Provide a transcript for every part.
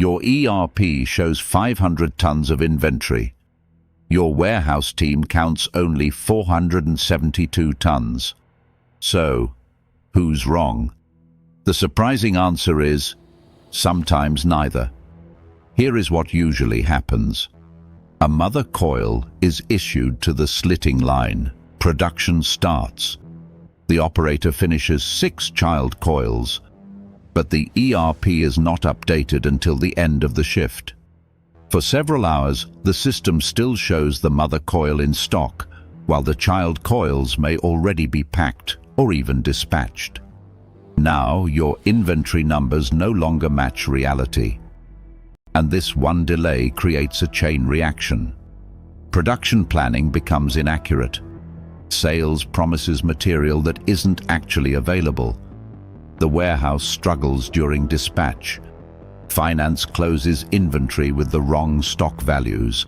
Your ERP shows 500 tons of inventory. Your warehouse team counts only 472 tons. So, who's wrong? The surprising answer is, sometimes neither. Here is what usually happens. A mother coil is issued to the slitting line. Production starts. The operator finishes 6 child coils, but the ERP is not updated until the end of the shift. For several hours, the system still shows the mother coil in stock, while the child coils may already be packed or even dispatched. Now, your inventory numbers no longer match reality. And this one delay creates a chain reaction. Production planning becomes inaccurate. Sales promises material that isn't actually available. The warehouse struggles during dispatch. Finance closes inventory with the wrong stock values.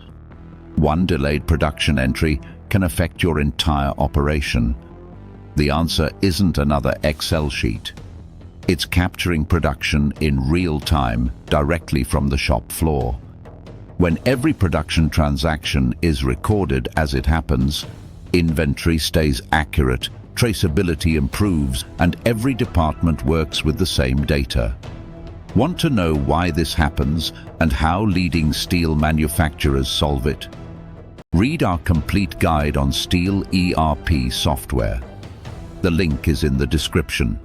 One delayed production entry can affect your entire operation. The answer isn't another Excel sheet. It's capturing production in real time, directly from the shop floor. When every production transaction is recorded as it happens, inventory stays accurate, traceability improves, and every department works with the same data. Want to know why this happens and how leading steel manufacturers solve it? Read our complete guide on Steel ERP software. The link is in the description.